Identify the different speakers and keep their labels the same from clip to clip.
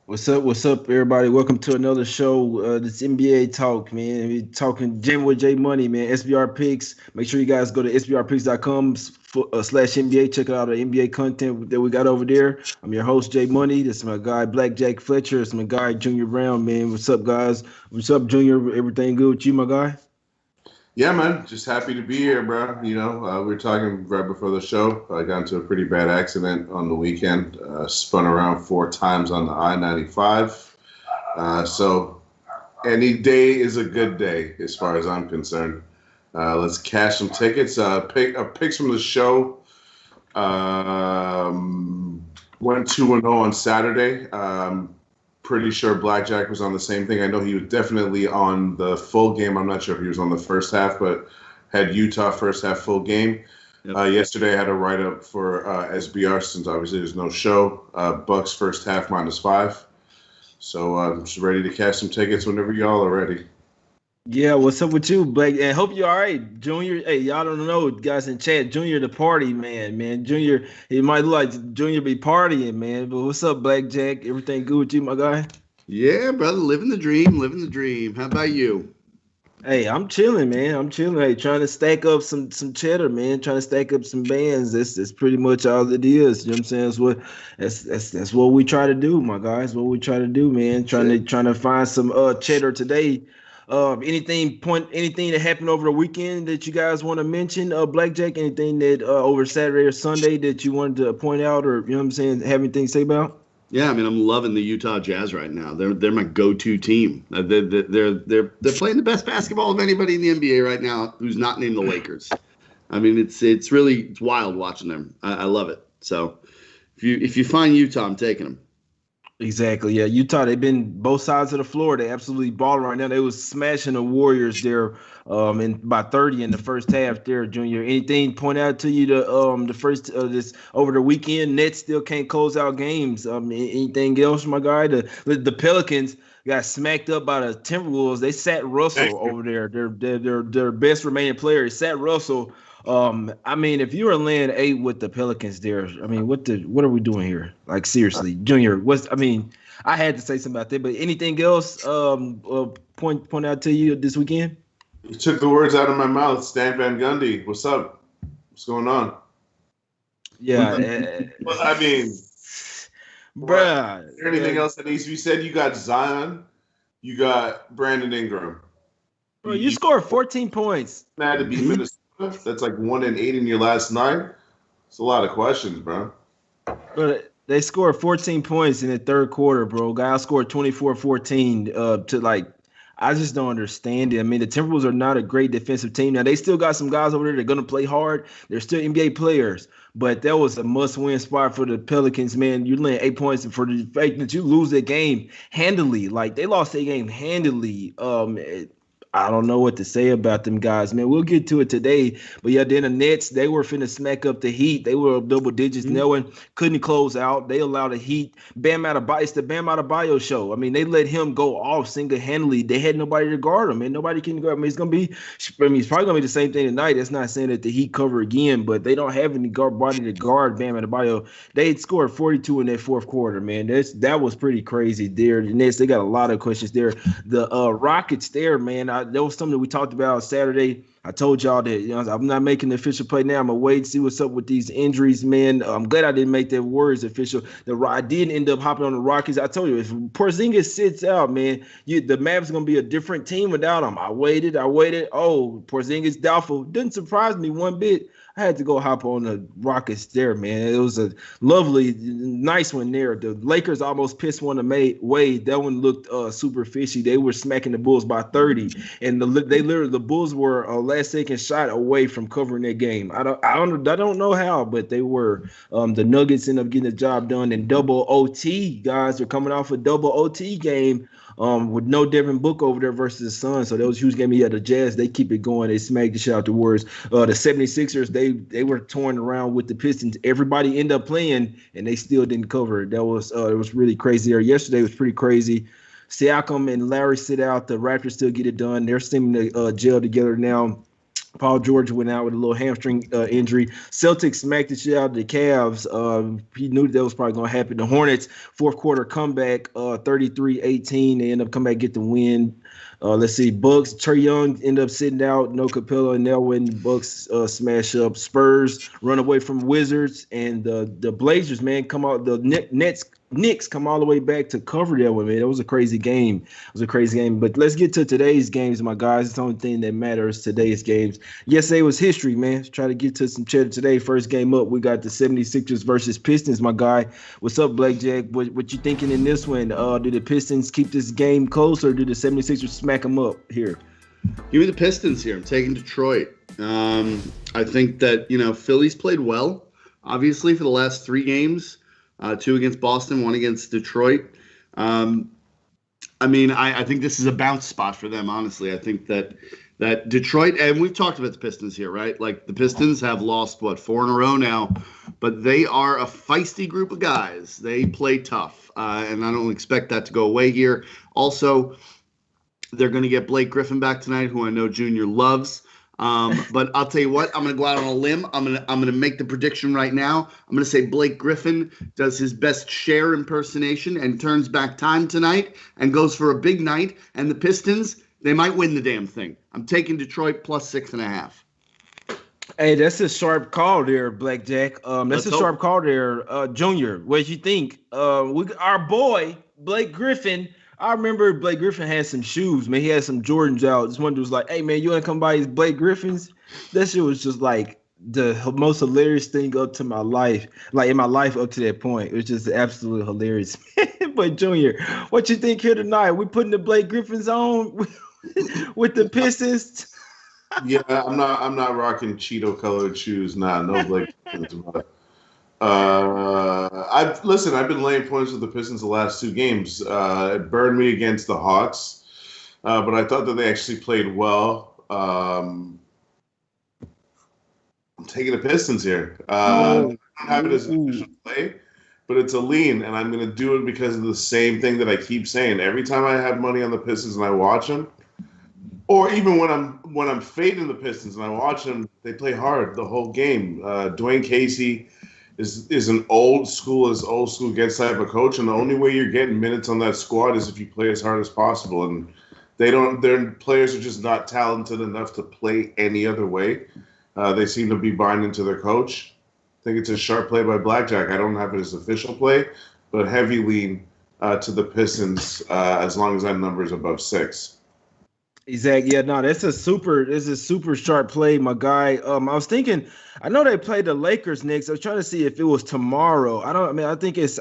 Speaker 1: What's up, everybody? Welcome to another show. This NBA talk, man. We talking gym with J Money, man. SBR picks. Make sure you guys go to sbrpicks.com slash NBA. Check out the NBA content that we got over there. I'm your host, J Money. This is my guy, BlackJack Fletcher. This is my guy, Junior Browne, man. What's up, guys? What's up, Junior? Everything good with you, my guy?
Speaker 2: Yeah, man. Just happy to be here, bro. We were talking right before the show. I got into a pretty bad accident on the weekend. Spun around 4 times on the I-95. So any day is a good day as far as I'm concerned. Let's cash some tickets. Picks from the show. Went 2-0 on Saturday. Pretty sure Blackjack was on the same thing. I know he was definitely on the full game. I'm not sure if he was on the first half, but had Utah first half full game. Yep. Yesterday I had a write-up for SBR since obviously there's no show. Bucks first half -5. So I'm just ready to cash some tickets whenever y'all are ready.
Speaker 1: Yeah, what's up with you, Blake? And hope you're all right, Junior. Hey, y'all don't know, guys in chat. Junior, the party man. Junior, it might look like Junior be partying, man. But what's up, Blackjack? Everything good with you, my guy?
Speaker 3: Yeah, brother, living the dream. How about you?
Speaker 1: Hey, I'm chilling, man. I'm chilling. Hey, trying to stack up some cheddar, man. Trying to stack up some bands. That's pretty much all it is. You know what I'm saying? That's what we try to do, my guys. What we try to do, man. Trying to find some cheddar today. Anything that happened over the weekend that you guys want to mention, Blackjack? Anything that over Saturday or Sunday that you wanted to point out, or you know what I'm saying, have anything to say about?
Speaker 3: Yeah, I mean, I'm loving the Utah Jazz right now. They're my go-to team. They're playing the best basketball of anybody in the NBA right now who's not named the Lakers. I mean, it's wild watching them. I love it. So if you find Utah, I'm taking them.
Speaker 1: Exactly. Yeah, Utah. They've been both sides of the floor. They absolutely balling right now. They was smashing the Warriors there, in by 30 in the first half. There, Junior. Anything point out to you the first this over the weekend? Nets still can't close out games. Anything else, my guy? The Pelicans got smacked up by the Timberwolves. They sat Russell over there. Their best remaining player sat Russell. I mean, if you were laying 8 with the Pelicans there, I mean, what are we doing here? Like, seriously, Junior, I had to say something about that, but anything else point out to you this weekend?
Speaker 2: You took the words out of my mouth. Stan Van Gundy, what's up? What's going on?
Speaker 1: Yeah.
Speaker 2: Well, I mean,
Speaker 1: bruh.
Speaker 2: Is there anything else that needs to be said? You got Zion. You got Brandon Ingram.
Speaker 1: Bro, you scored 14 points.
Speaker 2: Mad to beat Minnesota. That's like 1-8 in your last 9. It's a lot of questions, bro.
Speaker 1: But they scored 14 points in the third quarter, bro. Guys scored 24-14 to like, I just don't understand it. I mean, the Timberwolves are not a great defensive team. Now, they still got some guys over there that are going to play hard. They're still NBA players. But that was a must-win spot for the Pelicans, man. You're laying 8 points, and for the fact that you lose that game handily. Like, they lost that game handily. I don't know what to say about them guys, man. We'll get to it today. But yeah, then the Nets, they were finna smack up the Heat. They were up double digits. No one couldn't close out. They allowed the Heat. Bam Adebayo, it's the Bam Adebayo show. I mean, they let him go off single-handedly. They had nobody to guard him, and nobody can guard him. It's probably gonna be the same thing tonight. That's not saying that the Heat cover again, but they don't have any body to guard Bam Adebayo. They had scored 42 in that fourth quarter, man. That was pretty crazy there. The Nets, they got a lot of questions there. The Rockets there, man. That was something we talked about Saturday. I told y'all that I'm not making the official play now. I'm gonna wait and see what's up with these injuries, man. I'm glad I didn't make that Warriors official. I did end up hopping on the Rockets. I told you if Porzingis sits out, man, the Mavs gonna be a different team without him. I waited. Oh, Porzingis doubtful. Didn't surprise me one bit. I had to go hop on the Rockets there, man. It was a lovely, nice one there. The Lakers almost pissed one away. That one looked super fishy. They were smacking the Bulls by 30, and the Bulls were a last-second shot away from covering that game. I don't know how, but they were. The Nuggets ended up getting the job done in double OT. Guys are coming off a double OT game. With no Devin Book over there versus the Suns. So that was a huge game. Yeah, the Jazz, they keep it going. They smack the shit out the Warriors. The 76ers, they were torn around with the Pistons. Everybody ended up playing, and they still didn't cover it. That was it was really crazy there. Yesterday was pretty crazy. Siakam and Larry sit out. The Raptors still get it done. They're seeming to gel together now. Paul George went out with a little hamstring injury. Celtics smacked the shit out of the Cavs. He knew that was probably going to happen. The Hornets, fourth quarter comeback, 33-18. They end up coming back, get the win. Let's see. Bucks, Trae Young ended up sitting out. No Capella and Nelwyn. Bucks smash up. Spurs run away from Wizards. And the Blazers, man, come out. The Knicks come all the way back to cover that one, man. It was a crazy game. But let's get to today's games, my guys. It's the only thing that matters, today's games. Yesterday was history, man. Let's try to get to some cheddar today. First game up, we got the 76ers versus Pistons, my guy. What's up, BlackJack? What you thinking in this one? Do the Pistons keep this game close, or do the 76ers smack them up here?
Speaker 3: Give me the Pistons here. I'm taking Detroit. I think that, Philly's played well, obviously, for the last 3 games. 2 against Boston, 1 against Detroit. I think this is a bounce spot for them, honestly. I think that Detroit, and we've talked about the Pistons here, right? Like, the Pistons have lost, 4 in a row now, but they are a feisty group of guys. They play tough, and I don't expect that to go away here. Also, they're going to get Blake Griffin back tonight, who I know Junior loves. But I'll tell you what, I'm going to go out on a limb. I'm going to make the prediction right now. I'm going to say Blake Griffin does his best Cher impersonation and turns back time tonight and goes for a big night. And the Pistons, they might win the damn thing. I'm taking Detroit plus 6.5.
Speaker 1: Hey, that's a sharp call there, BlackJack. That's a sharp call there, Junior. What you think? Our boy Blake Griffin. I remember Blake Griffin had some shoes, man. He had some Jordans out. This one dude was like, "Hey, man, you want to come buy these Blake Griffins?" That shit was just like the most hilarious thing up to my life, like in my life up to that point. It was just absolutely hilarious. But Junior, what you think here tonight? We putting the Blake Griffins on with the Pistons?
Speaker 2: Yeah, I'm not rocking Cheeto colored shoes. Nah, no Blake Griffins. I've been laying points with the Pistons the last 2 games. It burned me against the Hawks, but I thought that they actually played well. I'm taking the Pistons here. I don't have it as an official play, but it's a lean, and I'm going to do it because of the same thing that I keep saying. Every time I have money on the Pistons and I watch them, or even when I'm fading the Pistons and I watch them, they play hard the whole game. Dwayne Casey is an old school gets type of coach, and the only way you're getting minutes on that squad is if you play as hard as possible. And their players are just not talented enough to play any other way. They seem to be buying into their coach. I think it's a sharp play by BlackJack. I don't have it as official play, but heavy lean to the Pistons as long as that number is above 6.
Speaker 1: Exactly. Yeah, no, that's a super sharp play, my guy. I was thinking, I know they play the Lakers next. I was trying to see if it was tomorrow. I don't think this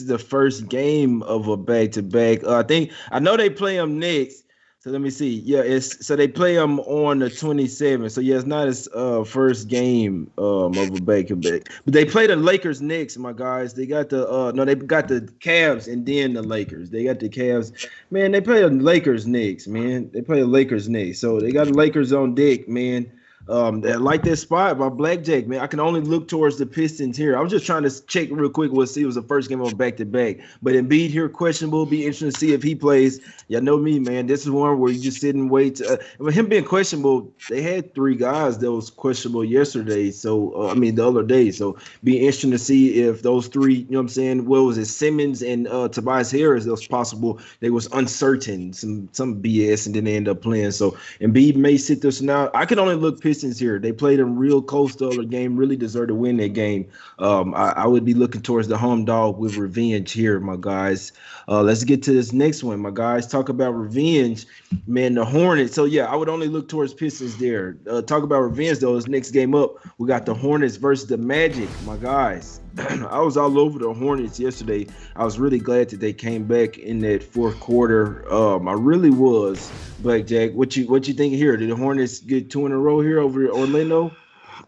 Speaker 1: is the first game of a back-to-back. I know they play them next. So let me see. Yeah, so they play them on the 27th. So yeah, it's not his first game of a back-to-back. But they play the Lakers next, my guys. They got they got the Cavs and then the Lakers. They got the Cavs. Man, they play the Lakers next, man. So they got the Lakers on deck, man. I like that spot by BlackJack, man. I can only look towards the Pistons here. I was just trying to check real quick. We'll see. It was the first game on back-to-back. But Embiid here, questionable. Be interesting to see if he plays. Y'all know me, man. This is one where you just sit and wait. With him being questionable, they had 3 guys that was questionable yesterday. So, the other day. So, be interesting to see if those 3, you know what I'm saying, what was it, Simmons and Tobias Harris, that was possible. They was uncertain, some BS, and then they end up playing. So, Embiid may sit this now. I can only look Pistons here. They played them real close the other game, really deserve to win that game. I would be looking towards the home dog with revenge here, my guys. Let's get to this next one, my guys. Talk about revenge, man, the Hornets. So, yeah, I would only look towards Pistons there. Talk about revenge, though. This next game up, we got the Hornets versus the Magic, my guys. I was all over the Hornets yesterday. I was really glad that they came back in that fourth quarter. I really was. BlackJack, what you think here? Did the Hornets get 2 in a row here over Orlando?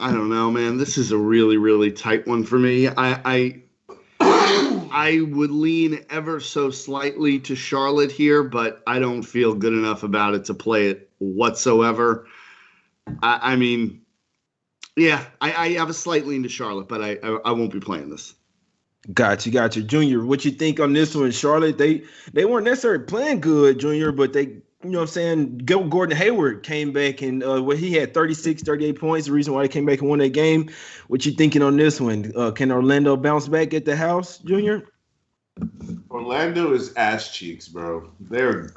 Speaker 3: I don't know, man. This is a really, really tight one for me. I would lean ever so slightly to Charlotte here, but I don't feel good enough about it to play it whatsoever. I have a slight lean to Charlotte, but I won't be playing this.
Speaker 1: Got you. Junior, what you think on this one? Charlotte, they weren't necessarily playing good, Junior, but they You know what I'm saying? Gordon Hayward came back and he had 36, 38 points. The reason why he came back and won that game. What you thinking on this one? Can Orlando bounce back at the house, Junior?
Speaker 2: Orlando is ass cheeks, bro. They're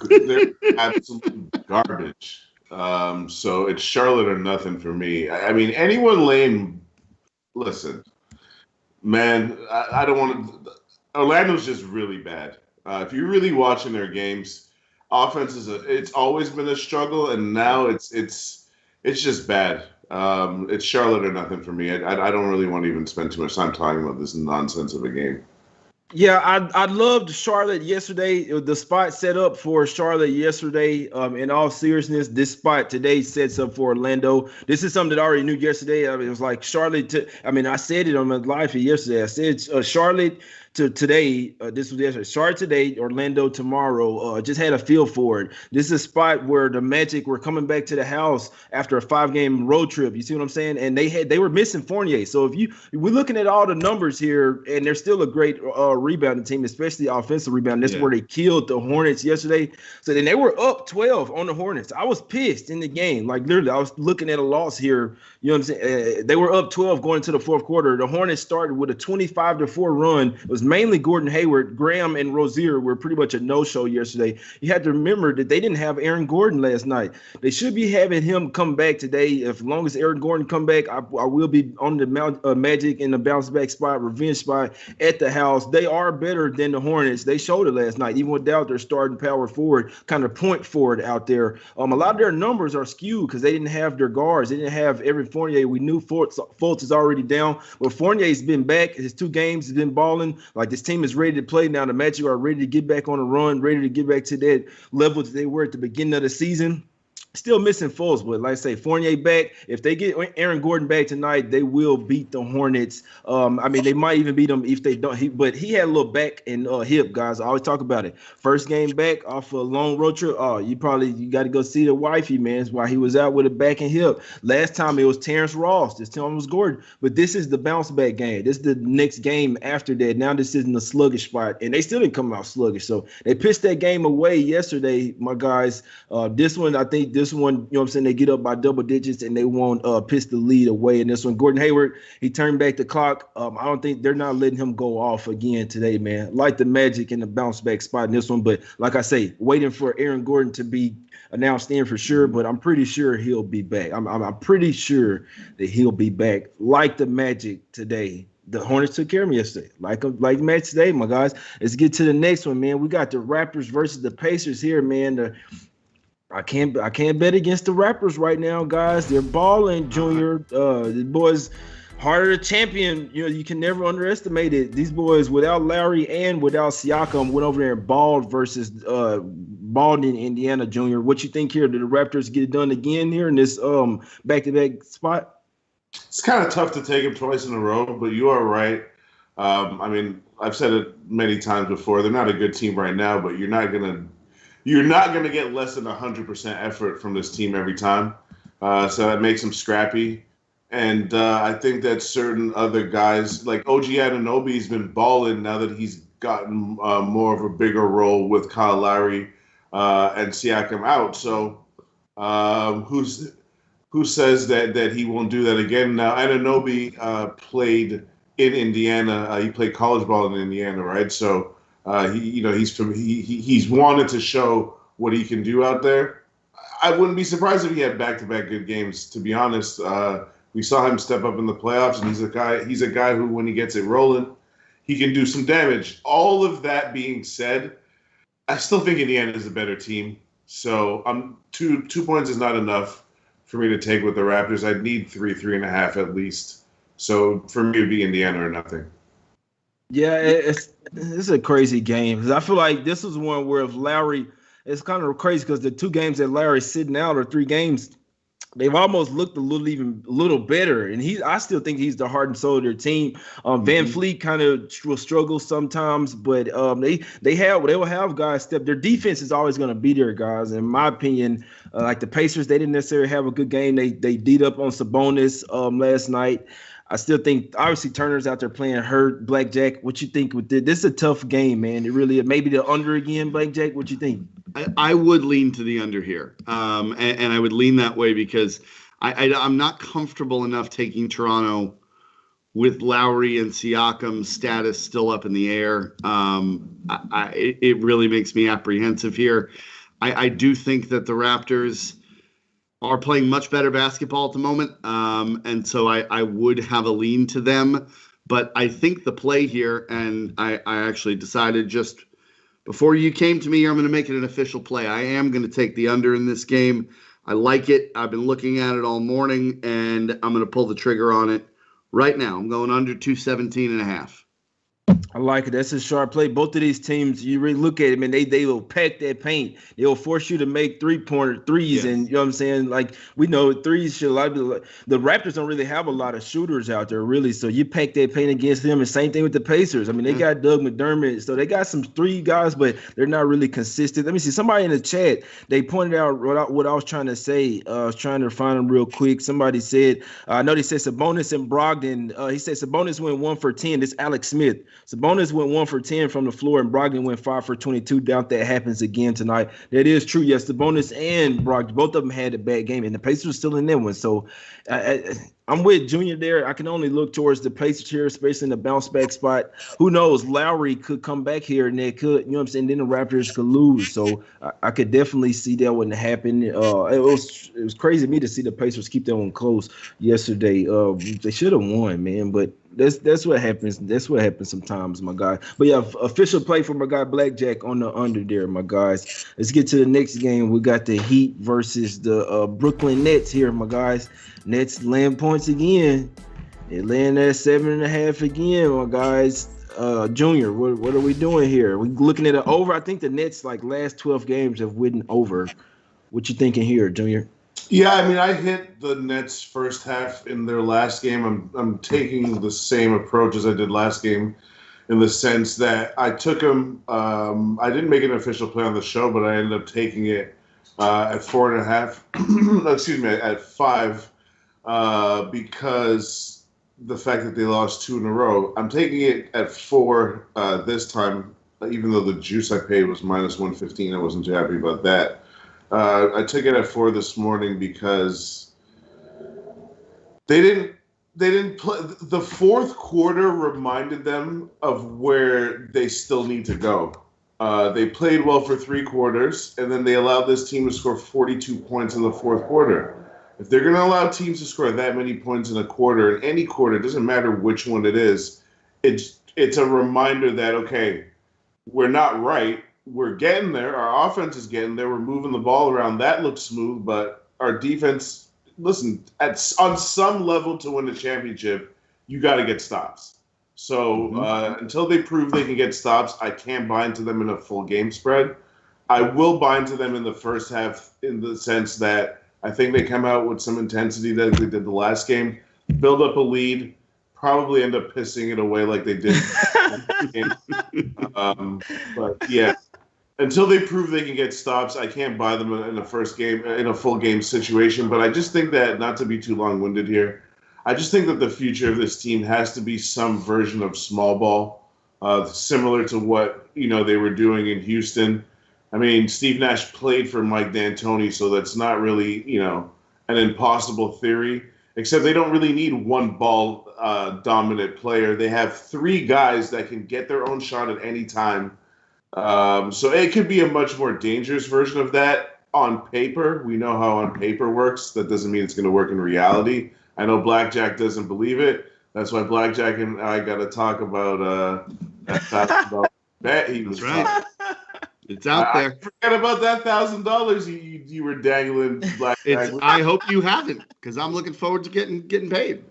Speaker 2: absolute garbage. So it's Charlotte or nothing for me. I mean, anyone laying. Listen, man, I don't want to. Orlando's just really bad. If you're really watching their games, offense it's always been a struggle, and now it's just bad. It's Charlotte or nothing for me. I don't really want to even spend too much time talking about this nonsense of a game.
Speaker 1: Yeah, I loved Charlotte yesterday. The spot set up for Charlotte yesterday. In all seriousness, this spot today sets up for Orlando. This is something that I already knew yesterday. I mean, it was like Charlotte. I said it on my live feed yesterday. I said Charlotte to today. This was yesterday. Charlotte today, Orlando tomorrow. Just had a feel for it. This is a spot where the Magic were coming back to the house after a 5-game road trip. You see what I'm saying? And they were missing Fournier. So we're looking at all the numbers here, and they're still a great rebounding team, especially offensive rebound. That's where they killed the Hornets yesterday. So then they were up 12 on the Hornets. I was pissed in the game. Like literally, I was looking at a loss here. You know what I'm saying? They were up 12 going into the fourth quarter. The Hornets started with a 25-4 run. It was mainly Gordon Hayward. Graham and Rozier were pretty much a no-show yesterday. You had to remember that they didn't have Aaron Gordon last night. They should be having him come back today. As long as Aaron Gordon come back, I will be on the Magic in the bounce-back spot, revenge spot at the house. They are better than the Hornets. They showed it last night, even without their starting power forward, kind of point forward out there. A lot of their numbers are skewed because they didn't have their guards. They didn't have Evan Fournier. We knew Fultz is already down. But Fournier's been back. His 2 games has been balling. Like this team is ready to play now. The Magic are ready to get back on a run, ready to get back to that level that they were at the beginning of the season. Still missing Fultz, but like I say, Fournier back. If they get Aaron Gordon back tonight, they will beat the Hornets. They might even beat them if they don't. But he had a little back and hip, guys. I always talk about it. First game back off a long road trip. Oh, you got to go see the wifey, man. While he was out with a back and hip. Last time it was Terrence Ross. This time it was Gordon. But this is the bounce back game. This is the next game after that. Now this isn't the sluggish spot, and they still didn't come out sluggish. So they pitched that game away yesterday, my guys. This one, I think. This one, you know what I'm saying, they get up by double digits and they won't pitch the lead away. And this one, Gordon Hayward, he turned back the clock. I don't think they're not letting him go off again today, man. Like the Magic in the bounce back spot in this one. But like I say, waiting for Aaron Gordon to be announced in for sure, but I'm pretty sure he'll be back. I'm pretty sure that he'll be back like the Magic today. The Hornets took care of me yesterday, like match today, my guys. Let's get to the next one, man. We got the Raptors versus the Pacers here, man. I can't bet against the Raptors right now, guys. They're balling, Junior. The boys harder to champion. You know, you can never underestimate it. These boys, without Lowry and without Siakam, went over there and balled versus balled in Indiana, Junior. What you think here? Did the Raptors get it done again here in this back-to-back spot?
Speaker 2: It's kind of tough to take them twice in a row, but you are right. I've said it many times before. They're not a good team right now, but you're not gonna get less than 100% effort from this team every time. So that makes them scrappy. And I think that certain other guys, like OG Anunoby, has been balling now that he's gotten more of a bigger role with Kyle Lowry and Siakam out. So who says that he won't do that again? Now, Anunoby played in Indiana. He played college ball in Indiana, right? So he's wanted to show what he can do out there. I wouldn't be surprised if he had back-to-back good games. To be honest, we saw him step up in the playoffs, and he's a guy who, when he gets it rolling, he can do some damage. All of that being said, I still think Indiana is a better team. So 2 points is not enough for me to take with the Raptors. I'd need 3.5 at least. So for me, it'd be Indiana or nothing.
Speaker 1: Yeah, it's a crazy game because I feel like this is one where if Lowry, it's kind of crazy because the 2 games that Lowry's sitting out or 3 games, they've almost looked a little better, and I still think he's the heart and soul of their team. Van Fleet kind of will struggle sometimes, but they will have guys step. Their defense is always going to be there, guys. In my opinion, like the Pacers, they didn't necessarily have a good game. They beat up on Sabonis last night. I still think obviously Turner's out there playing hurt. BlackJack, what you think with this? This is a tough game, man. It really maybe the under again, BlackJack. What you think?
Speaker 3: I would lean to the under here, and I would lean that way because I'm not comfortable enough taking Toronto with Lowry and Siakam's status still up in the air. It really makes me apprehensive here. I do think that the Raptors are playing much better basketball at the moment, and so I would have a lean to them. But I think the play here, and I actually decided just before you came to me, I'm going to make it an official play. I am going to take the under in this game. I like it. I've been looking at it all morning, and I'm going to pull the trigger on it right now. I'm going under 217.5.
Speaker 1: I like it. That's a sharp play. Both of these teams, you really look at them, and they will pack that paint. They will force you to make three-pointer threes, and you know what I'm saying? Like, we know threes should a lot of the Raptors don't really have a lot of shooters out there, really. So you pack that paint against them, and same thing with the Pacers. I mean, they got Doug McDermott, so they got some three guys, but they're not really consistent. Let me see. Somebody in the chat, they pointed out what I was trying to say. I was trying to find them real quick. Somebody said, I know they said Sabonis and Brogdon. He said Sabonis went 1 for 10. This Alex Smith. Sabonis went 1 for 10 from the floor, and Brogdon went 5 for 22. Doubt that happens again tonight. That is true. Yes, Sabonis and Brogdon, both of them had a bad game, and the Pacers were still in that one. So I'm with Junior there. I can only look towards the Pacers here, especially in the bounce back spot. Who knows? Lowry could come back here, and they could, you know what I'm saying? Then the Raptors could lose. So I could definitely see that wouldn't happen. It was crazy to me to see the Pacers keep that one close yesterday. They should have won, man, but that's what happens. That's what happens sometimes, my guy. But yeah, official play for my guy BlackJack on the under there, my guys. Let's get to the next game. We got the Heat versus the Brooklyn Nets here, my guys. Nets laying points again. They're laying at 7.5 again, my guys. Junior, what are we doing here? We looking at an over. I think the Nets like last 12 games have won over. What you thinking here, Junior?
Speaker 2: Yeah, I mean, I hit the Nets first half in their last game. I'm taking the same approach as I did last game, in the sense that I took them. I didn't make an official play on the show, but I ended up taking it at 4.5. Excuse me, at 5, because the fact that they lost 2 in a row. I'm taking it at 4 this time, even though the juice I paid was minus 115. I wasn't too happy about that. I took it at 4 this morning because they didn't play. The fourth quarter reminded them of where they still need to go. They played well for 3 quarters, and then they allowed this team to score 42 points in the fourth quarter. If they're going to allow teams to score that many points in a quarter, in any quarter, it doesn't matter which one it is, it's a reminder that, okay, we're not right. We're getting there. Our offense is getting there. We're moving the ball around. That looks smooth, but our defense, listen, on some level to win the championship, you got to get stops. So until they prove they can get stops, I can't buy into them in a full game spread. I will buy into them in the first half in the sense that I think they come out with some intensity that they did the last game, build up a lead, probably end up pissing it away like they did. But yeah, until they prove they can get stops, I can't buy them in a full game situation. But I just think that, not to be too long-winded here, I just think that the future of this team has to be some version of small ball, similar to what they were doing in Houston. I mean, Steve Nash played for Mike D'Antoni, so that's not really an impossible theory. Except they don't really need one ball dominant player. They have 3 guys that can get their own shot at any time. So it could be a much more dangerous version of that on paper. We know how on paper works. That doesn't mean it's going to work in reality. I know BlackJack doesn't believe it. That's why BlackJack and I got to talk about that $1,000 bet he was
Speaker 3: right. It's out there.
Speaker 2: I forget about that $1,000 you were dangling, BlackJack.
Speaker 3: I hope you haven't, because I'm looking forward to getting paid.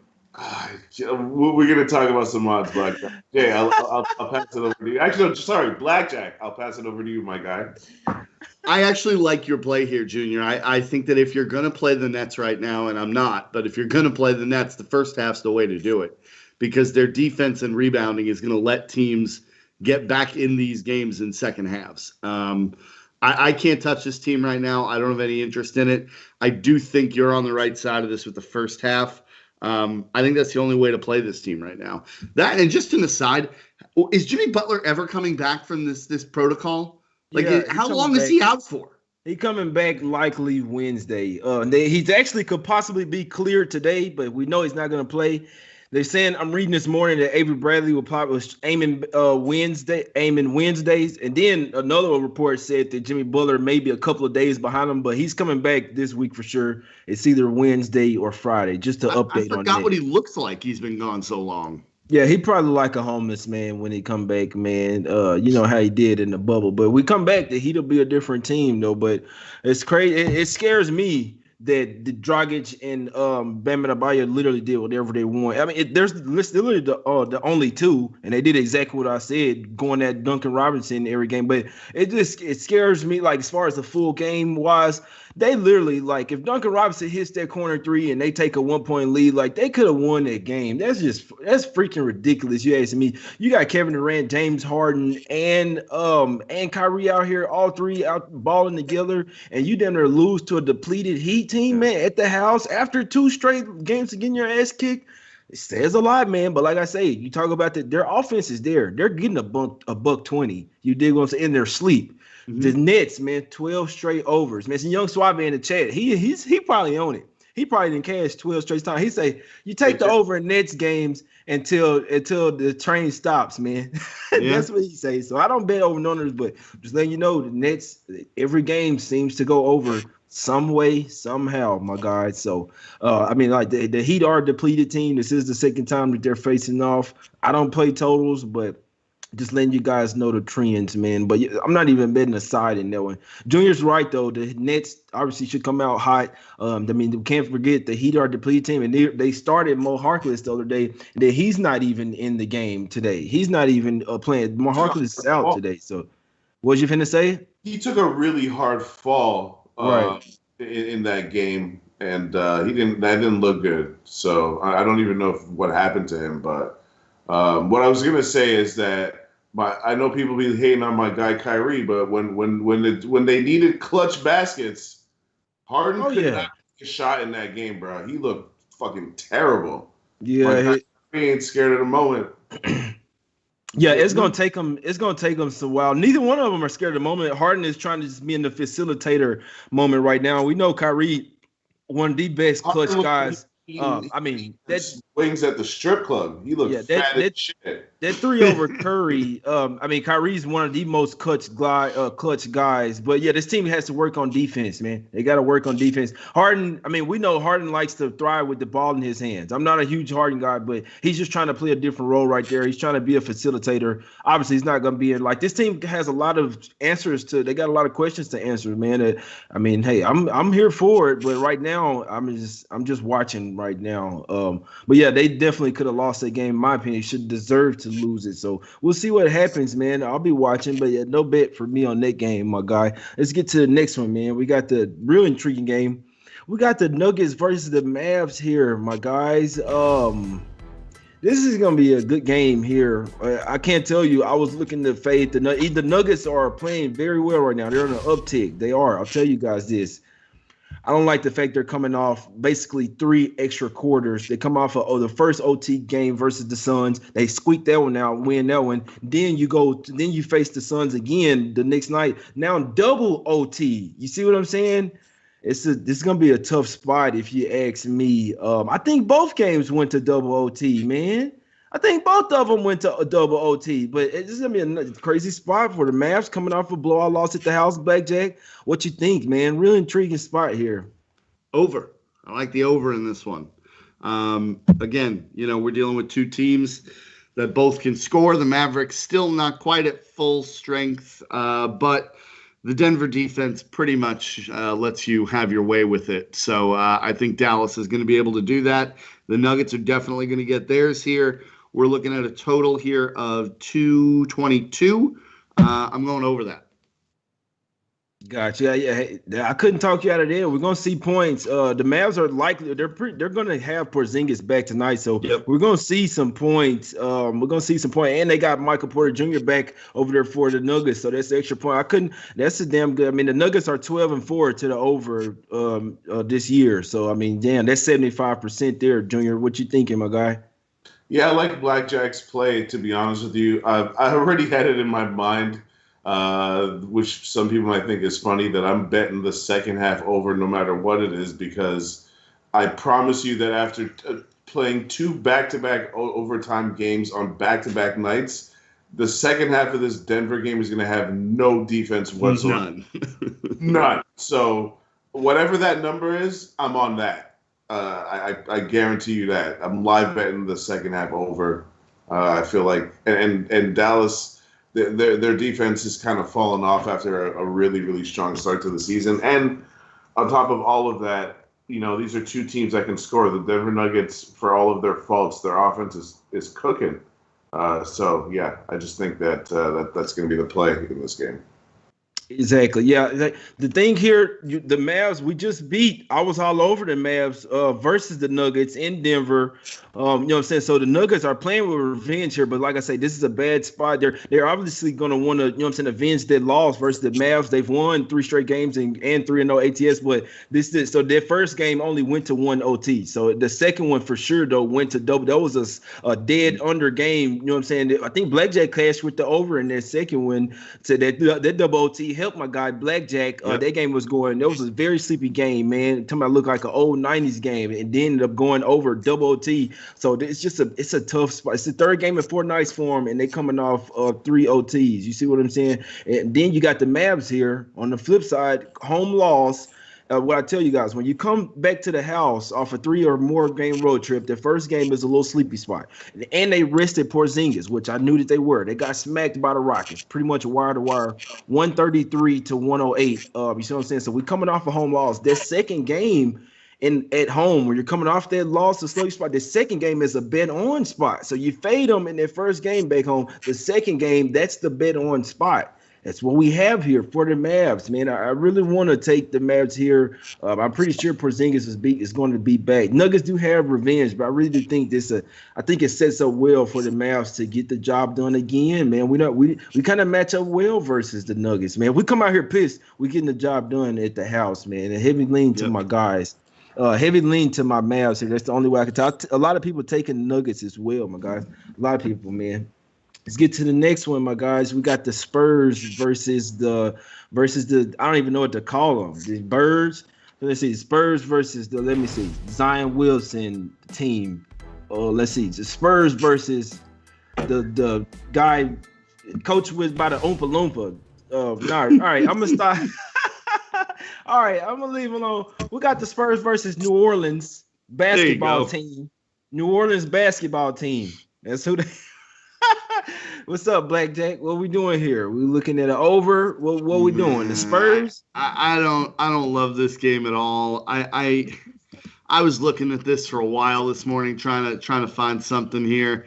Speaker 2: We're going to talk about some odds, BlackJack. Yeah, I'll pass it over to you. Actually, no, sorry, BlackJack. I'll pass it over to you, my guy.
Speaker 3: I actually like your play here, Junior. I think that if you're going to play the Nets right now, and I'm not, but if you're going to play the Nets, the first half's the way to do it, because their defense and rebounding is going to let teams get back in these games in second halves. I can't touch this team right now. I don't have any interest in it. I do think you're on the right side of this with the first half. I think that's the only way to play this team right now. That, and just an aside, is Jimmy Butler ever coming back from this protocol? Like, how long is he out for?
Speaker 1: He coming back likely Wednesday. He's actually could possibly be cleared today, but we know he's not going to play. They're saying, I'm reading this morning that Avery Bradley was aiming Wednesdays, and then another report said that Jimmy Butler may be a couple of days behind him, but he's coming back this week for sure. It's either Wednesday or Friday. Just to update on that.
Speaker 3: I forgot what he looks like. He's been gone so long.
Speaker 1: Yeah, he probably like a homeless man when he come back, man. You know how he did in the bubble. But we come back, that he'll be a different team, though. But it's crazy. It scares me that the Dragic and Bam Adebayo literally did whatever they want. I mean, there's literally the only two, and they did exactly what I said, going at Duncan Robinson every game. But it scares me, like, as far as the full game wise. They literally, like, if Duncan Robinson hits that corner three and they take a 1-point lead, like, they could have won that game. That's freaking ridiculous. You asking me? You got Kevin Durant, James Harden, and Kyrie out here, all three out balling together, and you damn near lose to a depleted Heat team, man, at the house after 2 straight games of getting your ass kicked. It says a lot, man. But like I say, you talk about that, their offense is there. They're getting a buck 20. You dig what I'm saying? In their sleep. Mm-hmm. The Nets, man, 12 straight overs. Man, some young Suave in the chat. He probably on it. He probably didn't cash 12 straight times. He say, you take the over in Nets games until the train stops, man. Yeah. That's what he say. So I don't bet over numbers, but just letting you know, the Nets, every game seems to go over some way, somehow, my guy. So, I mean, like the Heat are a depleted team. This is the second time that they're facing off. I don't play totals, but just letting you guys know the trends, man. But I'm not even betting aside in that one. Junior's right, though. The Nets obviously should come out hot. I mean, we can't forget the Heat are a depleted team, and they started Mo Harkless the other day. That he's not even in the game today. He's not even playing. Mo Harkless is out today. So, what you finna say?
Speaker 2: He took a really hard fall
Speaker 1: right
Speaker 2: in that game, and that didn't look good. So I don't even know what happened to him. But what I was gonna say is that. I know people be hating on my guy Kyrie, but when they needed clutch baskets, Harden could not get a shot in that game, bro. He looked fucking terrible.
Speaker 1: Yeah,
Speaker 2: he ain't scared of the moment.
Speaker 1: Yeah, it's gonna take them. It's gonna take them some while. Neither one of them are scared of the moment. Harden is trying to just be in the facilitator moment right now. We know Kyrie, one of the best clutch guys. I mean, that
Speaker 2: wings at the strip club. He looked fat as shit.
Speaker 1: That 3 over Curry. I mean, Kyrie's one of the most clutch guys. But yeah, this team has to work on defense, man. They got to work on defense. Harden. I mean, we know Harden likes to thrive with the ball in his hands. I'm not a huge Harden guy, but he's just trying to play a different role right there. He's trying to be a facilitator. Obviously, he's not going to be in like this team has a lot of answers to. They got a lot of questions to answer, man. I mean, hey, I'm here for it, but right now I'm just watching right now. But yeah, they definitely could have lost that game. In my opinion, should deserve to lose it. So we'll see what happens, man. I'll be watching, but yeah, no bet for me on that game, my guy. Let's get to the next one, man. We got the real intriguing game. We got the Nuggets versus the Mavs here, my guys. This is gonna be a good game here. I can't tell you. I was looking to fade the Nuggets are playing very well right now. They're on an uptick. They are. I'll tell you guys this. I don't like the fact they're coming off basically 3 extra quarters. They come off of the first OT game versus the Suns. They squeak that one out, win that one. Then you face the Suns again the next night. Now double OT. You see what I'm saying? This is gonna be a tough spot if you ask me. I think both games went to double OT, man. I think both of them went to a double OT, but it's going to be a crazy spot for the Mavs coming off a blowout loss at the house, BlackJack. What you think, man? Real intriguing spot here.
Speaker 3: Over. I like the over in this one. Again, we're dealing with 2 teams that both can score. The Mavericks still not quite at full strength, but the Denver defense pretty much lets you have your way with it. So I think Dallas is going to be able to do that. The Nuggets are definitely going to get theirs here. We're looking at a total here of 222. I'm going over that.
Speaker 1: Gotcha. Yeah. I couldn't talk you out of there. We're gonna see points. The Mavs are likely they're gonna have Porzingis back tonight, so
Speaker 3: Yep.
Speaker 1: we're gonna see some points. We're gonna see some points, and they got Michael Porter Jr. back over there for the Nuggets, so that's the extra point. I couldn't. That's a damn good. I mean, the Nuggets are 12-4 to the over this year, so I mean, damn, that's 75% there, Junior. What you thinking, my guy?
Speaker 2: Yeah, I like Blackjack's play, to be honest with you. I already had it in my mind, which some people might think is funny, that I'm betting the second half over no matter what it is, because I promise you that after playing two back-to-back overtime games on back-to-back nights, the second half of this Denver game is going to have no defense whatsoever.
Speaker 3: None.
Speaker 2: None. So whatever that number is, I'm on that. I guarantee you that. I'm live betting the second half over. I feel like, and Dallas, their defense has kind of fallen off after a really, really strong start to the season. And on top of all of that, these are two teams that can score. The Denver Nuggets, for all of their faults, their offense is cooking. So yeah, I just think that that's going to be the play in this game.
Speaker 1: Exactly. Yeah. The thing here, the Mavs, we just beat. I was all over the Mavs versus the Nuggets in Denver. You know what I'm saying? So the Nuggets are playing with revenge here, but like I say, this is a bad spot. They're obviously going to want to, avenge their loss versus the Mavs. They've won 3 straight games and 3-0 ATS, but so their first game only went to 1 OT. So the second one for sure though went to double. That was a dead under game. You know what I'm saying? I think Blackjack cashed with the over in their second one. So that double OT helped my guy Blackjack.
Speaker 3: Yep.
Speaker 1: That game was going. That was a very sleepy game, man. To me, looked like an old '90s game, and then ended up going over double OT. So it's a tough spot. It's the third game in 4 nights for them, and they coming off 3 OTs. You see what I'm saying? And then you got the Mavs here on the flip side, home loss. What I tell you guys, when you come back to the house off a 3 or more game road trip, the first game is a little sleepy spot. And they rested Porzingis, which I knew that they were. They got smacked by the Rockets, pretty much wire to wire, 133 to 108. You see what I'm saying? So we're coming off a home loss. Their second game at home, when you're coming off that loss to slow spot, the second game is a bet on spot. So you fade them in their first game back home. The second game, that's the bet on spot. That's what we have here for the Mavs, man. I really want to take the Mavs here. I'm pretty sure Porzingis is going to be back. Nuggets do have revenge, but I really do think I think it sets up well for the Mavs to get the job done again, man. We kind of match up well versus the Nuggets, man. We come out here pissed. We getting the job done at the house, man. A heavy lean to my guys. Heavy lean to my Mavs here. That's the only way I can tell. A lot of people taking Nuggets as well, my guys. A lot of people, man. Let's get to the next one, my guys. We got the Spurs versus the I don't even know what to call them. The Birds. Let's see. Spurs versus Zion Wilson team. Let's see. The Spurs versus the guy coach was by the Oompa Loompa. All right. I'm gonna start. All right, I'm gonna leave alone. We got the Spurs versus New Orleans basketball team. New Orleans basketball team. That's who they. What's up, Blackjack? What we doing here? We looking at an over? What we doing? The Spurs?
Speaker 3: I don't love this game at all. I was looking at this for a while this morning, trying to find something here.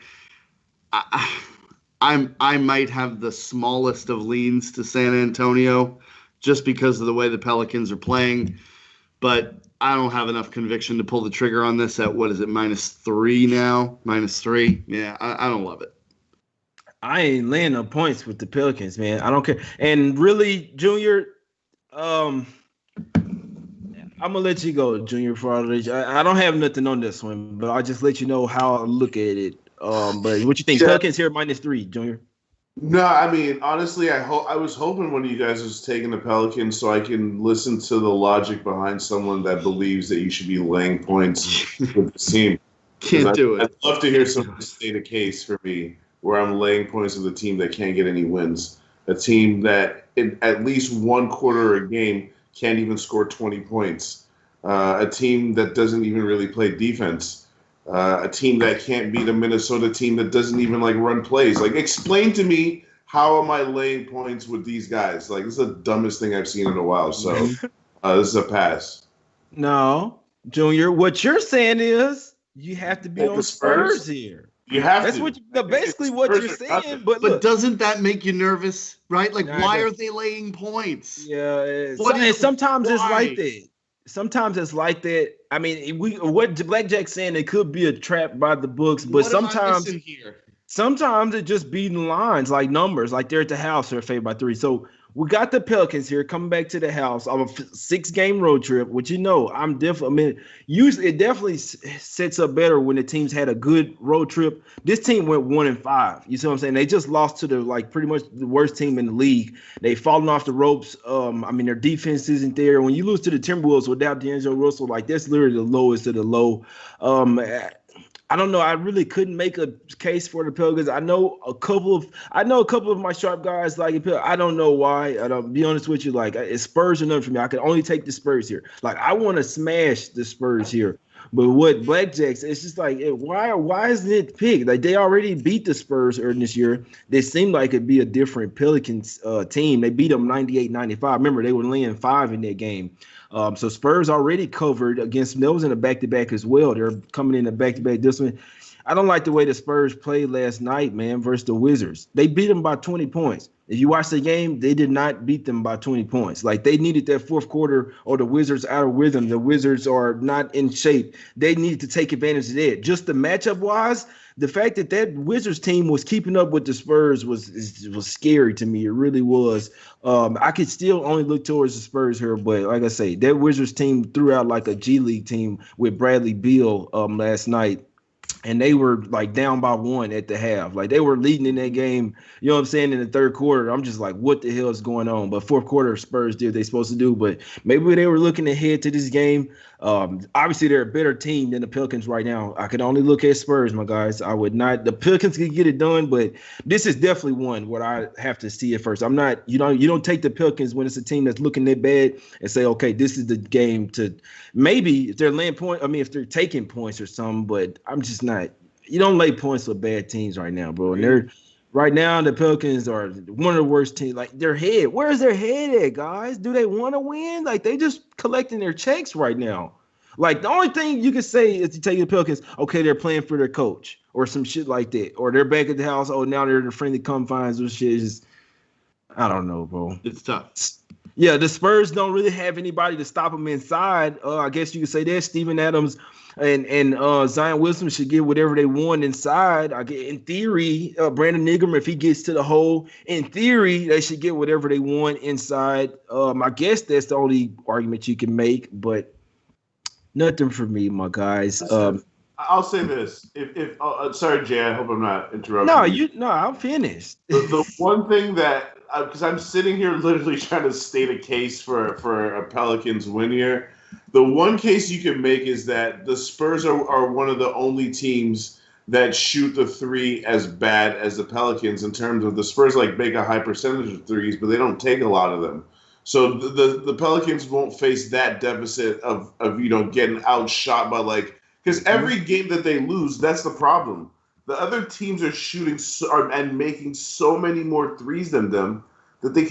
Speaker 3: I might have the smallest of leans to San Antonio, just because of the way the Pelicans are playing, but I don't have enough conviction to pull the trigger on this at -3 now? -3? Yeah, I don't love it.
Speaker 1: I ain't laying no points with the Pelicans, man. I don't care. And really, Junior, I'm gonna let you go, Junior. For all this, I don't have nothing on this one, but I'll just let you know how I look at it. But what you think? Yeah. Pelicans here -3, Junior.
Speaker 2: No, I mean, honestly, I was hoping one of you guys was taking the Pelicans so I can listen to the logic behind someone that believes that you should be laying points with the team.
Speaker 3: Can't do it.
Speaker 2: I'd love to hear someone state a case for me where I'm laying points with a team that can't get any wins, a team that in at least one quarter a game can't even score 20 points, a team that doesn't even really play defense, a team that can't beat a Minnesota team that doesn't even run plays. Explain to me, how am I laying points with these guys? This is the dumbest thing I've seen in a while. So this is a pass.
Speaker 1: No, Junior, what you're saying is you have to be on Spurs here.
Speaker 2: You have
Speaker 1: That's
Speaker 2: to.
Speaker 1: basically what you're saying. But look,
Speaker 3: doesn't that make you nervous, right? Like,
Speaker 1: Nah,
Speaker 3: why are they laying points?
Speaker 1: yeah,
Speaker 3: And
Speaker 1: sometimes it's
Speaker 3: why?
Speaker 1: like that. Sometimes it's like that. I mean, what BlackJack's saying, it could be a trap by the books, but
Speaker 3: What am I missing here?
Speaker 1: sometimes it just beating lines like numbers, like they're at the house, they're favored by 3. So we got the Pelicans here coming back to the house on a 6-game road trip, which I mean, usually it definitely sets up better when the teams had a good road trip. This team went 1-5. You see what I'm saying? They just lost to pretty much the worst team in the league. They've fallen off the ropes. I mean, their defense isn't there. When you lose to the Timberwolves without D'Angelo Russell, like that's literally the lowest of the low. I don't know. I really couldn't make a case for the Pelicans. I know a couple of my sharp guys like it. I don't know why. I don't be honest with you. Like it's Spurs or nothing for me. I can only take the Spurs here. Like I want to smash the Spurs here. But what BlackJack's, it's just like why isn't it picked? Like they already beat the Spurs earlier this year. They seemed like it'd be a different Pelicans team. They beat them 98-95. Remember, they were laying 5 in that game. So Spurs already covered against them. That was in a back-to-back as well. They're coming in a back-to-back this one. I don't like the way the Spurs played last night, man, versus the Wizards. They beat them by 20 points. If you watch the game, they did not beat them by 20 points. Like they needed that fourth quarter or the Wizards out of rhythm. The Wizards are not in shape. They needed to take advantage of that. Just the matchup-wise, the fact that Wizards team was keeping up with the Spurs was scary to me. It really was. I could still only look towards the Spurs here, but like I say, that Wizards team threw out like a G League team with Bradley Beal last night. And they were like down by 1 at the half. Like they were leading in that game, you know what I'm saying, in the third quarter. I'm just like, what the hell is going on? But fourth quarter, Spurs did what they supposed to do. But maybe they were looking ahead to this game. Obviously, they're a better team than the Pelicans right now. I could only look at Spurs, my guys. I would not. The Pelicans could get it done, but this is definitely one where I have to see it first. I'm not. You don't take the Pelicans when it's a team that's looking that bad and say, okay, this is the game to maybe if they're laying point. I mean, if they're taking points or something, but I'm just not. You don't lay points with bad teams right now, bro. And they're right now the Pelicans are one of the worst teams. Like their head, where's their head at, guys? Do they want to win? Like they just collecting their checks right now. Like the only thing you can say is to take the Pelicans, okay, they're playing for their coach or some shit like that, or they're back at the house. Oh, now they're in the friendly confines or shit. It's just, I don't know, bro.
Speaker 3: It's tough.
Speaker 1: Yeah, the Spurs don't really have anybody to stop them inside. I guess you could say that Steven Adams and Zion Wilson should get whatever they want inside. In theory, Brandon Ingram, if he gets to the hole, in theory, they should get whatever they want inside. I guess that's the only argument you can make, but nothing for me, my guys.
Speaker 2: I'll say this. If sorry, Jay, I hope I'm not interrupting.
Speaker 1: No, I'm finished.
Speaker 2: The one thing that because I'm sitting here literally trying to state a case for a Pelicans win here. The one case you can make is that the Spurs are one of the only teams that shoot the 3 as bad as the Pelicans in terms of the Spurs like make a high percentage of threes, but they don't take a lot of them. So the Pelicans won't face that deficit of getting outshot by because every game that they lose, that's the problem. The other teams are shooting and making so many more threes than them that they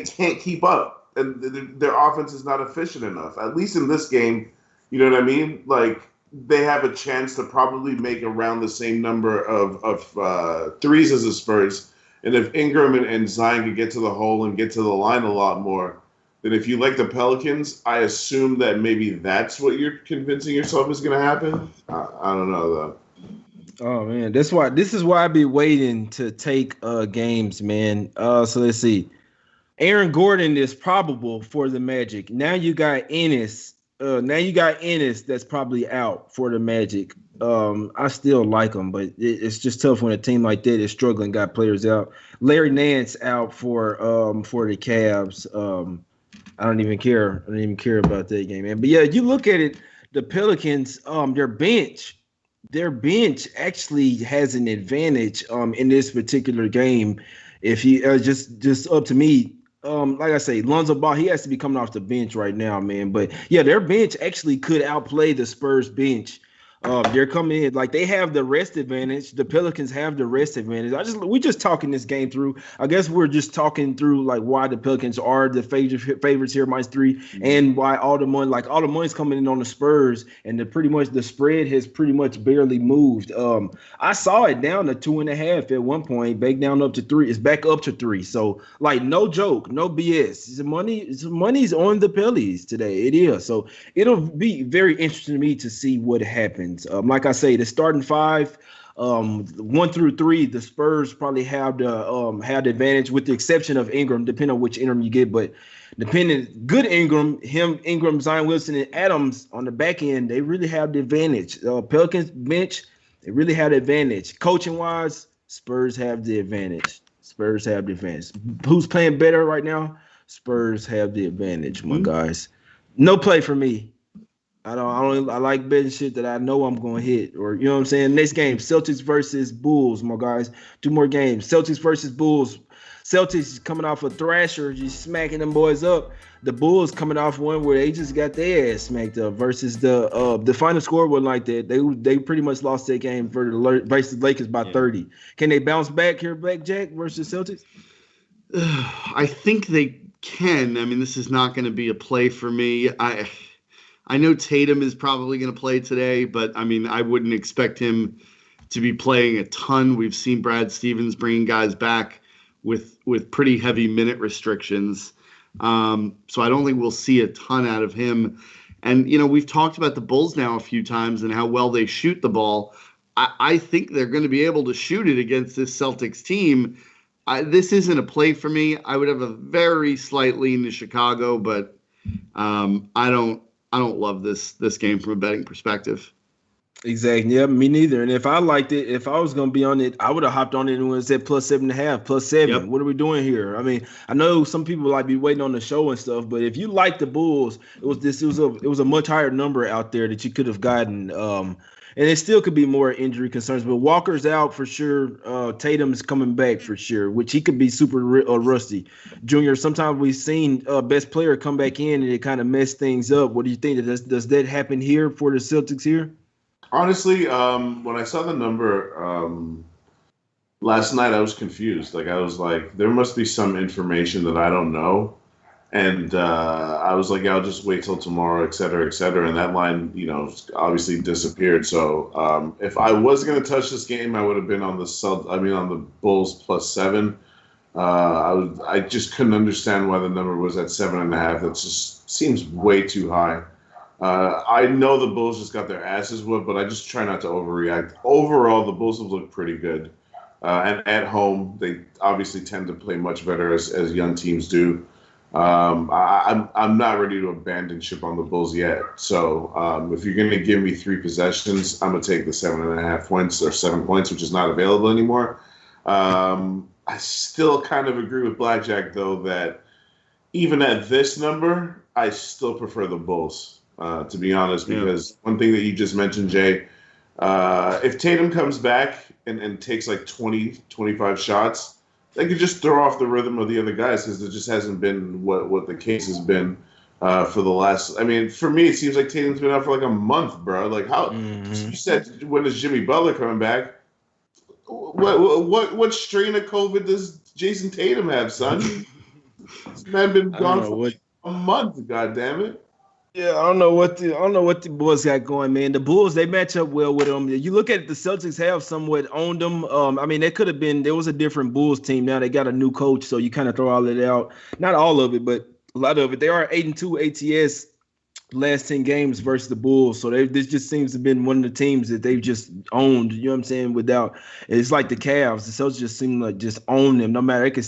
Speaker 2: can't keep up, and their offense is not efficient enough. At least in this game, you know what I mean? Like they have a chance to probably make around the same number of threes as the Spurs. And if Ingram and Zion can get to the hole and get to the line a lot more, then if you like the Pelicans, I assume that maybe that's what you're convincing yourself is going to happen. I don't know though.
Speaker 1: Oh man, this is why I be waiting to take games, man. So let's see. Aaron Gordon is probable for the Magic. Now you got Ennis. That's probably out for the Magic. I still like him, but it's just tough when a team like that is struggling, got players out. Larry Nance out for the Cavs. I don't even care. I don't even care about that game, man. But yeah, you look at it, the Pelicans, their bench actually has an advantage in this particular game. If you just up to me, like I say, Lonzo Ball, he has to be coming off the bench right now, man. But yeah, their bench actually could outplay the Spurs bench They're coming in like they have the rest advantage. The Pelicans have the rest advantage. We just talking this game through. I guess we're just talking through like why the Pelicans are the favorites here -3, and why all the money's coming in on the Spurs, and pretty much the spread has pretty much barely moved. I saw it down to 2.5 at one point, back down up to 3. It's back up to 3. So like no joke, no BS. The money's on the Pellies today. It is. So it'll be very interesting to me to see what happens. Like I say, the starting 5, 1 through 3, the Spurs probably have the advantage, with the exception of Ingram, depending on which Ingram you get. But depending, good Ingram, Zion Wilson, and Adams on the back end, they really have the advantage. Pelicans bench, they really have the advantage. Coaching wise, Spurs have the advantage. Who's playing better right now? Spurs have the advantage, my guys. No play for me. I like betting shit that I know I'm going to hit, or you know what I'm saying. Next game, Celtics versus Bulls, my guys. 2 more games. Celtics versus Bulls. Celtics coming off a thrasher, just smacking them boys up. The Bulls coming off one where they just got their ass smacked up. Versus the final score wasn't like that. They pretty much lost that game versus Lakers by 30. Can they bounce back here, BlackJack versus Celtics?
Speaker 3: I think they can. I mean, this is not going to be a play for me. I know Tatum is probably going to play today, but I mean, I wouldn't expect him to be playing a ton. We've seen Brad Stevens bringing guys back with pretty heavy minute restrictions. So I don't think we'll see a ton out of him. And, you know, we've talked about the Bulls now a few times and how well they shoot the ball. I think they're going to be able to shoot it against this Celtics team. This isn't a play for me. I would have a very slight lean to Chicago, but I don't love this game from a betting perspective.
Speaker 1: Exactly. Yeah, me neither. And if I liked it, if I was going to be on it, I would have hopped on it when it said +7.5, +7. Yep. What are we doing here? I mean, I know some people like be waiting on the show and stuff, but if you like the Bulls, it was a much higher number out there that you could have gotten. And it still could be more injury concerns, but Walker's out for sure. Tatum's coming back for sure, which he could be super rusty. Junior, sometimes we've seen best player come back in and it kind of mess things up. What do you think? Does that happen here for the Celtics here?
Speaker 2: Honestly, when I saw the number last night, I was confused. Like, I was like, there must be some information that I don't know. And I was like, yeah, I'll just wait till tomorrow, et cetera, et cetera. And that line, you know, obviously disappeared. So if I was going to touch this game, I would have been on the Bulls +7. I just couldn't understand why the number was at 7.5. That just seems way too high. I know the Bulls just got their asses whooped, but I just try not to overreact. Overall, the Bulls have looked pretty good. And at home, they obviously tend to play much better as young teams do. I'm not ready to abandon ship on the Bulls yet. So if you're going to give me 3 possessions, I'm going to take the 7.5 points or 7 points, which is not available anymore. I still kind of agree with BlackJack, though, that even at this number, I still prefer the Bulls, to be honest, because one thing that you just mentioned, Jay, if Tatum comes back and takes like 20, 25 shots, they could just throw off the rhythm of the other guys, because it just hasn't been what the case has been for the last. I mean, for me, it seems like Tatum's been out for like a month, bro. Like, how you said, when is Jimmy Butler coming back? What strain of COVID does Jason Tatum have, son? This man been gone for a month. God damn it.
Speaker 1: Yeah, I don't know what the Bulls got going, man. The Bulls, they match up well with them. You look at it, the Celtics have somewhat owned them. I mean, there was a different Bulls team. Now they got a new coach, so you kind of throw all of it out. Not all of it, but a lot of it. They are 8-2 ATS last 10 games versus the Bulls. So this just seems to have been one of the teams that they've just owned, you know what I'm saying, it's like the Cavs. The Celtics just seem like just own them. No matter, they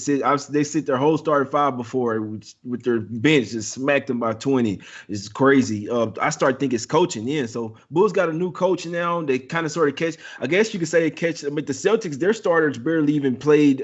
Speaker 1: sit their whole starting 5 before with their bench, just smacked them by 20. It's crazy. I start thinking it's coaching in. So Bulls got a new coach now. They kind of sort of catch, I guess you could say catch, but the Celtics, their starters barely even played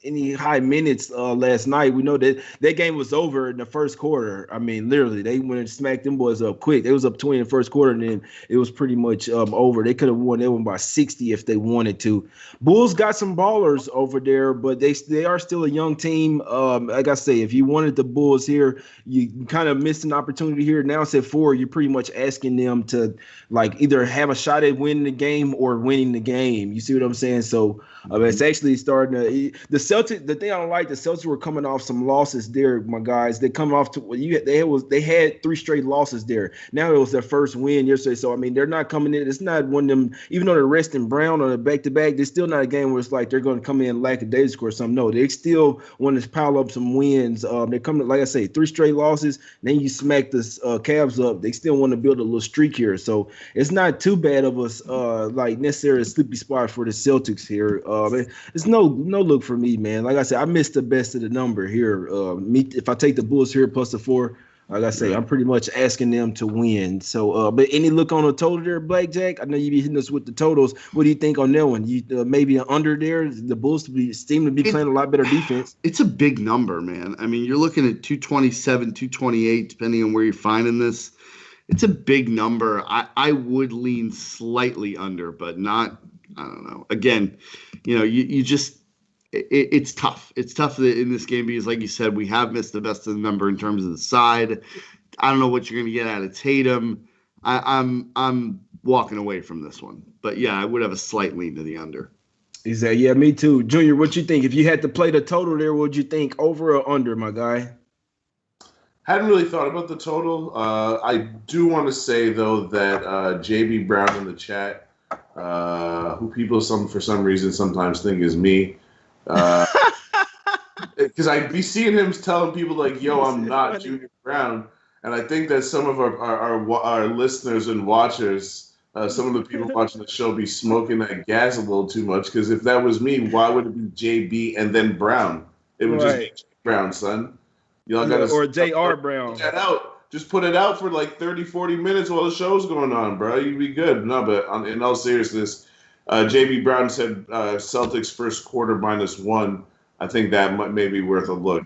Speaker 1: any high minutes last night. We know that game was over in the first quarter. I mean, literally, they went and smacked them them boys up quick. They was up 20 in the first quarter, and then it was pretty much over. They could have won that one by 60 if they wanted to. Bulls got some ballers over there, but they are still a young team. Like I say, if you wanted the Bulls here, you kind of missed an opportunity here. Now it's at 4. You're pretty much asking them to like either have a shot at winning the game or winning the game. You see what I'm saying? So it's actually starting to the Celtics. The thing I don't like, the Celtics were coming off some losses there, my guys. They come off to they had 3 straight losses there. Now it was their first win yesterday. So I mean, they're not coming in. It's not one of them. Even though they're resting Brown on a back-to-back, there's still not a game where it's like they're going to come in lackadaisical or something. No, they still want to pile up some wins. They're coming, like I say, 3 straight losses. Then you smack the Cavs up. They still want to build a little streak here. So it's not too bad of us like necessarily a sleepy spot for the Celtics here. It's no look for me, man. Like I said, I missed the best of the number here. If I take the Bulls here plus the 4, like I say, I'm pretty much asking them to win. So, but any look on the total there, BlackJack? I know you be hitting us with the totals. What do you think on that one? You maybe an under there? The Bulls seem to be playing a lot better defense.
Speaker 3: It's a big number, man. I mean, you're looking at 227, 228, depending on where you're finding this. It's a big number. I would lean slightly under, but not. I don't know. Again, you just. It's tough. It's tough in this game because, like you said, we have missed the best of the number in terms of the side. I don't know what you're going to get out of Tatum. I'm walking away from this one. But, yeah, I would have a slight lean to the under.
Speaker 1: Exactly. Yeah, me too. Junior, what you think? If you had to play the total there, what would you think? Over or under, my guy?
Speaker 2: Hadn't really thought about the total. I do want to say, though, that JB Browne in the chat, who people for some reason sometimes think is me, because I'd be seeing him telling people like, "Yo, I'm not Junior Browne," and I think that some of our listeners and watchers, some of the people watching the show, be smoking that gas a little too much. Because if that was me, why would it be JB and then Brown? It would just be Brown, son. Y'all gotta
Speaker 1: or J.R. Brown.
Speaker 2: Put that out. Just put it out for like 30, 40 minutes while the show's going on, bro. You'd be good. No, but in all seriousness. JB Browne said Celtics first quarter -1. I think that may be worth a look.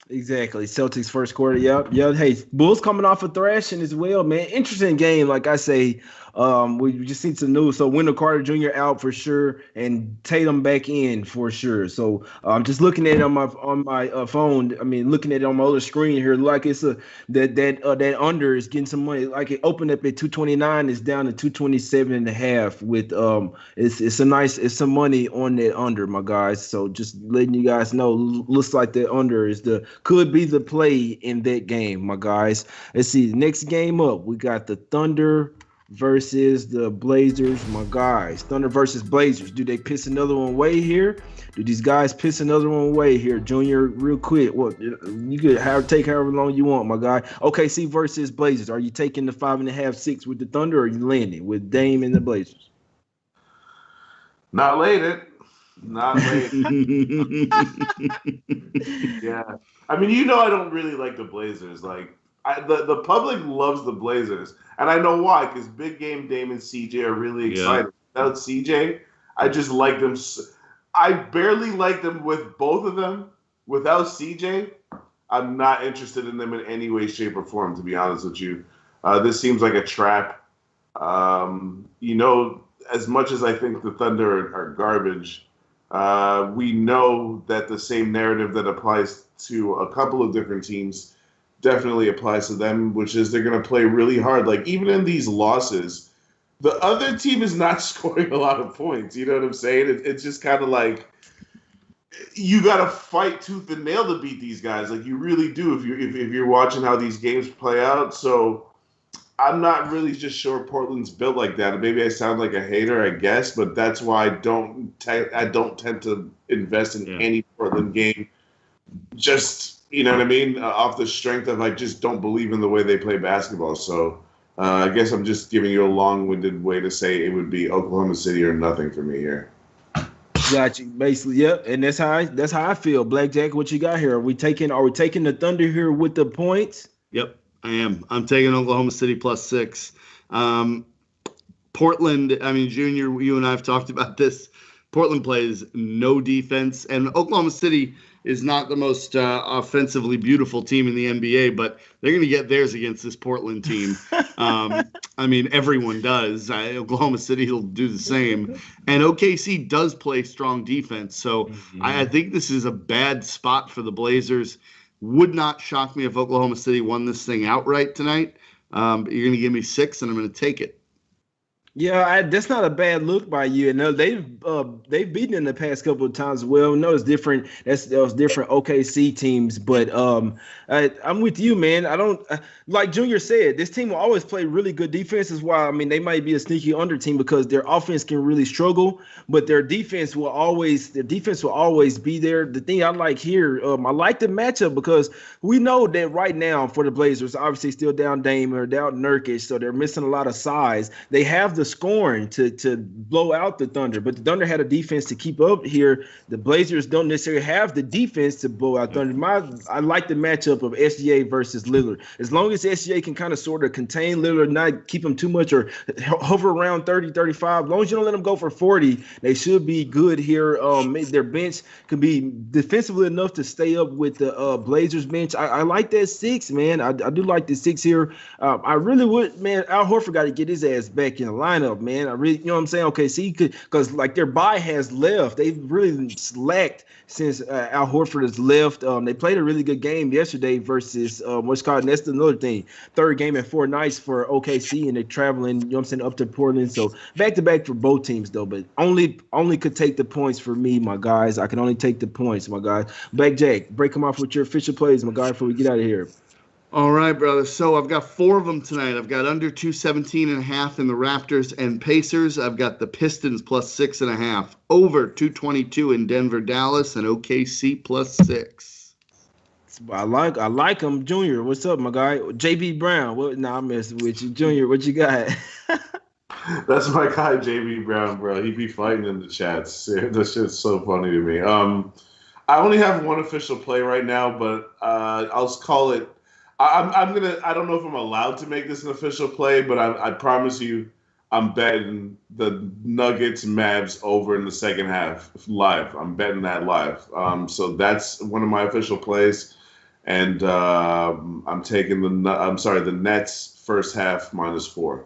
Speaker 1: Exactly. Celtics first quarter. Yep. Hey, Bulls coming off a thrashing as well, man. Interesting game. Like I say, we just seen some news. So Wendell Carter Jr. out for sure, and Tatum back in for sure. So I'm just looking at it on my phone. I mean, looking at it on my other screen here, like it's that under is getting some money. Like it opened up at 229, it's down to 227.5. With it's some money on that under, my guys. So just letting you guys know, looks like the under could be the play in that game, my guys. Let's see. The next game up, we got the Thunder versus the Blazers, my guys. Thunder versus Blazers. Do they piss another one away here? Do these guys piss another one away here? Junior, real quick. What you could take however long you want, my guy. OKC versus Blazers. Are you taking the 5.5, 6 with the Thunder, or are you landing with Dame and the Blazers?
Speaker 2: Not late it. Not late. Yeah. I mean, I don't really like the Blazers. Like, the public loves the Blazers, and I know why. Because big game Dame and CJ are really excited. Yeah. Without CJ, I just like them. I barely like them with both of them. Without CJ, I'm not interested in them in any way, shape, or form. To be honest with you, this seems like a trap. As much as I think the Thunder are garbage, we know that the same narrative that applies to a couple of different teams definitely applies to them, which is they're going to play really hard. Like, even in these losses, the other team is not scoring a lot of points. You know what I'm saying? It's just kind of like you got to fight tooth and nail to beat these guys. Like, you really do if you're watching how these games play out. So I'm not really just sure Portland's built like that. Maybe I sound like a hater, I guess, but that's why I don't tend to invest in any Portland game. Just, you know what I mean? Off the strength of I just don't believe in the way they play basketball. So I guess I'm just giving you a long-winded way to say it would be Oklahoma City or nothing for me here.
Speaker 1: Got you, basically. Yep, and that's how I feel. BlackJack, what you got here? Are we taking the Thunder here with the points?
Speaker 3: Yep, I am. I'm taking Oklahoma City +6. Portland. I mean, Junior, you and I have talked about this. Portland plays no defense, and Oklahoma City is not the most offensively beautiful team in the NBA, but they're going to get theirs against this Portland team. I mean, everyone does. Oklahoma City will do the same. And OKC does play strong defense. So I think this is a bad spot for the Blazers. Would not shock me if Oklahoma City won this thing outright tonight. But you're going to give me 6, and I'm going to take it.
Speaker 1: Yeah, that's not a bad look by you. And they've beaten in the past couple of times. Well, no, it's different. That was different OKC teams, but I'm with you, man. I don't like Junior said. This team will always play really good defense. Is why they might be a sneaky under team because their offense can really struggle, but their defense will always be there. The thing I like here, I like the matchup because we know that right now for the Blazers, obviously still down Dame or down Nurkic, so they're missing a lot of size. They have the scoring to blow out the Thunder, but the Thunder had a defense to keep up here. The Blazers don't necessarily have the defense to blow out Thunder. I like the matchup of SGA versus Lillard. As long as SGA can kind of sort of contain Lillard, not keep him too much or hover around 30, 35, as long as you don't let them go for 40, they should be good here. Their bench can be defensively enough to stay up with the Blazers bench. I like that 6, man. I do like the 6 here. I really would, man. Al Horford got to get his ass back in the lineup, man. I really, you know what I'm saying? Okay, see, because like their bye has left. They've really slacked since Al Horford has left. They played a really good game yesterday versus what's called, and that's another thing. Third game in 4 nights for OKC, and they're traveling, you know what I'm saying, up to Portland. So back-to-back for both teams, though, but only could take the points for me, my guys. I can only take the points, my guys. BlackJack, break them off with your official plays, my guy, before we get out of here.
Speaker 3: All right, brother. So I've got 4 of them tonight. I've got under 217.5 in the Raptors and Pacers. I've got the Pistons plus 6.5, over 222 in Denver, Dallas, and OKC plus 6.
Speaker 1: I like him, Junior. What's up, my guy? JB Browne. I'm messing with you, Junior. What you got?
Speaker 2: That's my guy, JB Browne, bro. He be fighting in the chats. That shit's so funny to me. I only have one official play right now, but I'll call it. I'm gonna. I don't know if I'm allowed to make this an official play, but I promise you, I'm betting the Nuggets Mavs over in the second half live. I'm betting that live. So that's one of my official plays, and I'm taking the Nets first half -4.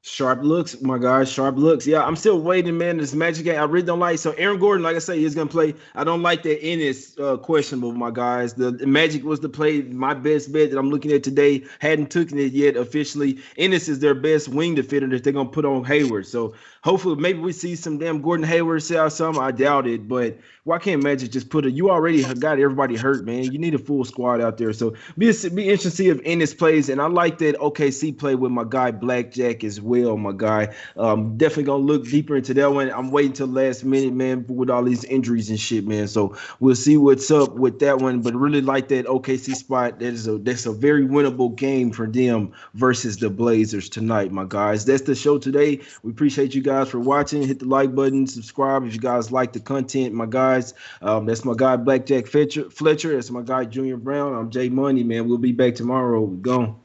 Speaker 1: Sharp looks, my guys. Sharp looks. Yeah, I'm still waiting, man. This Magic game, I really don't like. So Aaron Gordon, like I say, he's gonna play. I don't like that Ennis questionable, my guys. The Magic was the play. My best bet that I'm looking at today. Hadn't taken it yet officially. Ennis is their best wing defender that they're gonna put on Hayward. So hopefully, maybe we see some damn Gordon Hayward say out something. I doubt it, but why can't Magic just put you already got everybody hurt, man. You need a full squad out there. So be interesting to see if Ennis plays, and I like that OKC play with my guy BlackJack as well, my guy. Definitely gonna look deeper into that one. I'm waiting till last minute, man, with all these injuries and shit, man. So we'll see what's up with that one. But really like that OKC spot. That's a very winnable game for them versus the Blazers tonight, my guys. That's the show today. We appreciate you guys for watching. Hit the like button, subscribe if you guys like the content, my guys. That's my guy BlackJack Fletcher. That's my guy Junior Browne. I'm Jay Money, man. We'll be back tomorrow. We're gone.